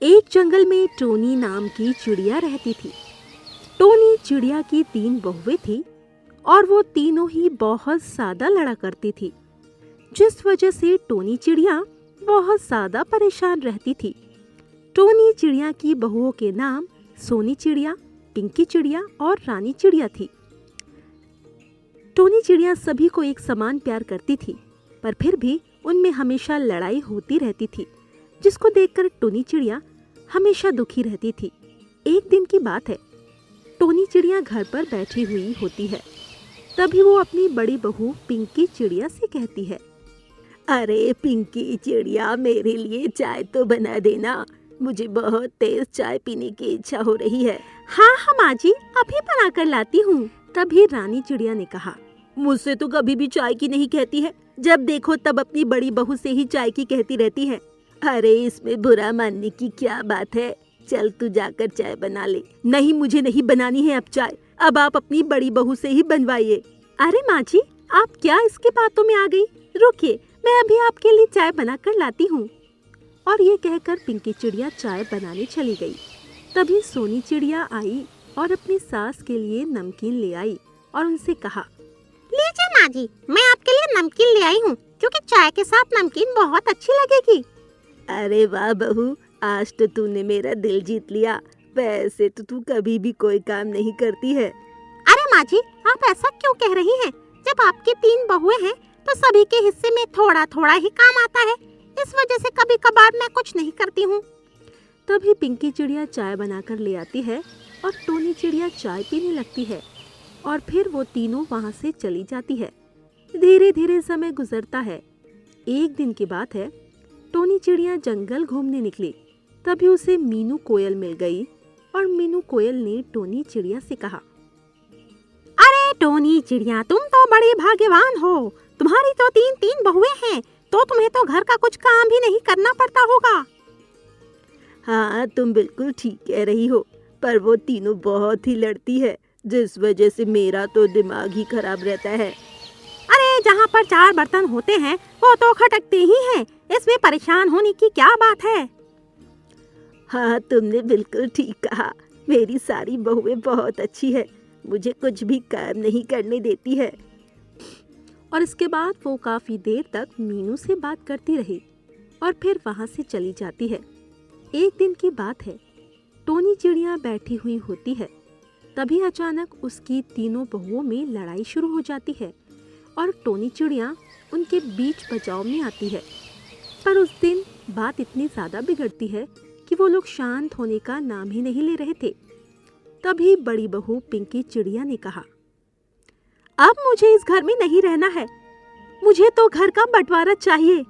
एक जंगल में टोनी नाम की चिड़िया रहती थी। टोनी चिड़िया की 3 बहुएं थी और वो तीनों ही बहुत ज्यादा लड़ा करती थी, जिस वजह से टोनी चिड़िया बहुत ज्यादा परेशान रहती थी। टोनी चिड़िया की बहुओं के नाम सोनी चिड़िया, पिंकी चिड़िया और रानी चिड़िया थी। टोनी चिड़िया सभी को एक समान प्यार करती थी, पर फिर भी उनमें हमेशा लड़ाई होती रहती थी, जिसको देखकर टोनी चिड़िया हमेशा दुखी रहती थी। एक दिन की बात है, टोनी चिड़िया घर पर बैठी हुई होती है। तभी वो अपनी बड़ी बहू पिंकी चिड़िया से कहती है, अरे पिंकी चिड़िया, मेरे लिए चाय तो बना देना, मुझे बहुत तेज चाय पीने की इच्छा हो रही है। हाँ हाँ माँ जी, अभी बना कर लाती हूँ। तभी रानी चिड़िया ने कहा, मुझसे तो कभी भी चाय की नहीं कहती है, जब देखो तब अपनी बड़ी बहू से ही चाय की कहती रहती है। अरे इसमें बुरा मानने की क्या बात है, चल तू जाकर चाय बना ले। नहीं, मुझे नहीं बनानी है अब चाय, अब आप अपनी बड़ी बहू से ही बनवाइए। अरे माँ जी, आप क्या इसकी बातों में आ गई? रुकिए, मैं अभी आपके लिए चाय बना कर लाती हूँ। और ये कहकर पिंकी चिड़िया चाय बनाने चली गई। तभी सोनी चिड़िया आई और अपनी सास के लिए नमकीन ले आई और उनसे कहा, लीजिए माँ जी, मैं आपके लिए नमकीन ले आई हूँ, क्योंकि चाय के साथ नमकीन बहुत अच्छी लगेगी। अरे वाह बहू, आज तो तूने मेरा दिल जीत लिया। वैसे तो तू कभी भी कोई काम नहीं करती है। अरे माँ जी, आप ऐसा क्यों कह रही हैं? जब आपकी 3 बहुएं हैं तो सभी के हिस्से में थोड़ा थोड़ा ही काम आता है, इस वजह से कभी कभार मैं कुछ नहीं करती हूँ। तभी पिंकी चिड़िया चाय बनाकर ले आती है और टोनी चिड़िया चाय पीने लगती है और फिर वो तीनों वहाँ से चली जाती है। धीरे धीरे समय गुजरता है। एक दिन की बात है, टोनी चिड़िया जंगल घूमने निकली। तभी उसे मीनू कोयल मिल गई और मीनू कोयल ने टोनी चिड़िया से कहा, अरे टोनी चिड़िया, तुम तो बड़ी भाग्यवान हो, तुम्हारी तो 3 बहुएं हैं, तो तुम्हें तो घर का कुछ काम भी नहीं करना पड़ता होगा। हाँ तुम बिल्कुल ठीक कह रही हो, पर वो तीनों बहुत ही लड़ती है, जिस वजह से मेरा तो दिमाग ही खराब रहता है। अरे जहाँ पर 4 बर्तन होते हैं वो तो खटकते ही हैं, इसमें परेशान होने की क्या बात है? हाँ तुमने बिल्कुल ठीक कहा, मेरी सारी बहुएं बहुत अच्छी है, मुझे कुछ भी काम नहीं करने देती है। और इसके बाद वो काफी देर तक मीनू से बात करती रही और फिर वहां से चली जाती है। एक दिन की बात है, टोनी चिड़िया बैठी हुई होती है। तभी अचानक उसकी तीनों बहुओं में लड़ाई शुरू हो जाती है और टोनी चिड़िया उनके बीच बचाव में आती है। पर उस दिन बात इतनी ज्यादा बिगड़ती है कि वो लोग शांत होने का नाम ही नहीं ले रहे थे। तभी बड़ी बहू पिंकी चिड़िया ने कहा, अब मुझे इस घर में नहीं रहना है, मुझे तो घर का बंटवारा चाहिए।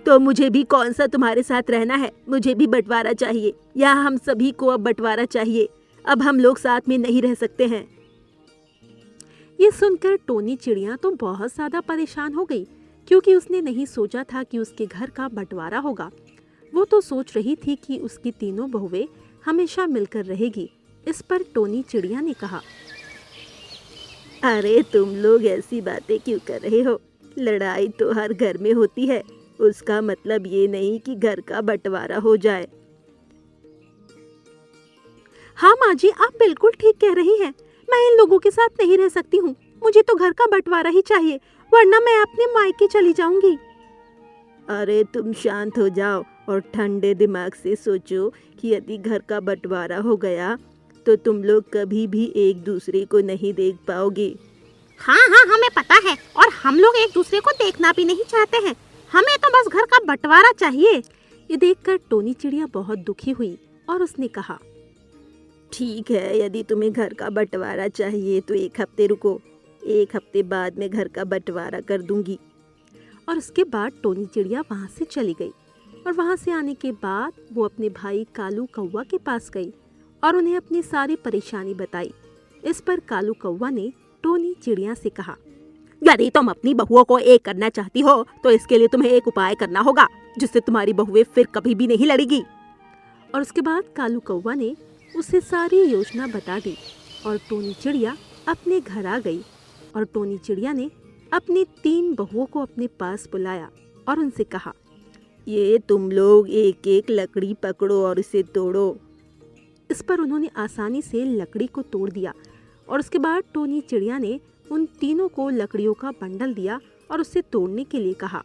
तो मुझे भी कौन सा तुम्हारे साथ रहना है, मुझे भी बंटवारा चाहिए। यहाँ हम सभी को अब बंटवारा चाहिए, अब हम लोग साथ में नहीं रह सकते हैं। ये सुनकर टोनी चिड़िया तो बहुत ज्यादा परेशान हो गई, क्योंकि उसने नहीं सोचा था कि उसके घर का बंटवारा होगा। वो तो सोच रही थी कि उसकी तीनों बहुएं हमेशा मिलकर रहेगी। इस पर टोनी चिड़िया ने कहा, अरे तुम लोग ऐसी बातें क्यों कर रहे हो? लड़ाई तो हर घर में होती है, उसका मतलब ये नहीं कि घर का बंटवारा हो जाए। हाँ माँ जी, आप बिल्कुल ठीक कह रही हैं, मैं इन लोगों के साथ नहीं रह सकती हूँ, मुझे तो घर का बंटवारा ही चाहिए, वरना मैं अपने मायके चली जाऊंगी। अरे तुम शांत हो जाओ और ठंडे दिमाग से सोचो कि यदि घर का बंटवारा हो गया तो तुम लोग कभी भी एक दूसरे को नहीं देख पाओगे। हाँ हाँ, हमें पता है, और हम लोग एक दूसरे को देखना भी नहीं चाहते हैं, हमें तो बस घर का बंटवारा चाहिए। ये देखकर टोनी चिड़िया बहुत दुखी हुई और उसने कहा, ठीक है, यदि तुम्हें घर का बंटवारा चाहिए तो 1 हफ्ते रुको, 1 हफ्ते बाद मैं घर का बंटवारा कर दूंगी। और उसके बाद टोनी चिड़िया वहाँ से चली गई और वहाँ से आने के बाद वो अपने भाई कालू कौवा के पास गई और उन्हें अपनी सारी परेशानी बताई। इस पर कालू कौवा ने टोनी चिड़िया से कहा, यदि तुम अपनी बहुओं को एक करना चाहती हो तो इसके लिए तुम्हें एक उपाय करना होगा, जिससे तुम्हारी बहुएं फिर कभी भी नहीं लड़ेगी। और उसके बाद कालू कौवा ने उसे सारी योजना बता दी और टोनी चिड़िया अपने घर आ गई। और टोनी चिड़िया ने अपनी 3 बहुओं को अपने पास बुलाया और उनसे कहा, ये तुम लोग एक एक लकड़ी पकड़ो और इसे तोड़ो। इस पर उन्होंने आसानी से लकड़ी को तोड़ दिया और उसके बाद टोनी चिड़िया ने उन तीनों को लकड़ियों का बंडल दिया और उसे तोड़ने के लिए कहा,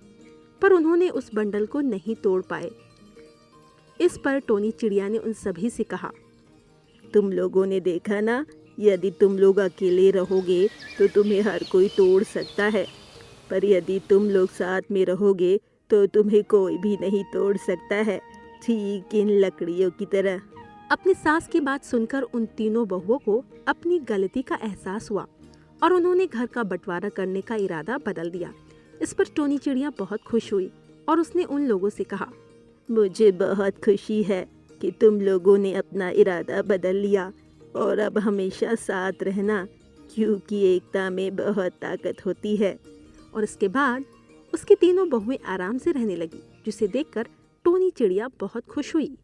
पर उन्होंने उस बंडल को नहीं तोड़ पाए। इस पर टोनी चिड़िया ने उन सभी से कहा, तुम लोगों ने देखा ना, यदि तुम लोग अकेले रहोगे तो तुम्हें हर कोई तोड़ सकता है, पर यदि तुम लोग साथ में रहोगे तो तुम्हें कोई भी नहीं तोड़ सकता है, ठीक इन लकड़ियों की तरह। अपनी सास की बात सुनकर उन तीनों बहुओं को अपनी गलती का एहसास हुआ और उन्होंने घर का बंटवारा करने का इरादा बदल दिया। इस पर टोनी चिड़िया बहुत खुश हुई और उसने उन लोगों से कहा, मुझे बहुत खुशी है कि तुम लोगों ने अपना इरादा बदल लिया और अब हमेशा साथ रहना, क्योंकि एकता में बहुत ताकत होती है। और इसके बाद उसकी तीनों बहुएं आराम से रहने लगी, जिसे देखकर टोनी चिड़िया बहुत खुश हुई।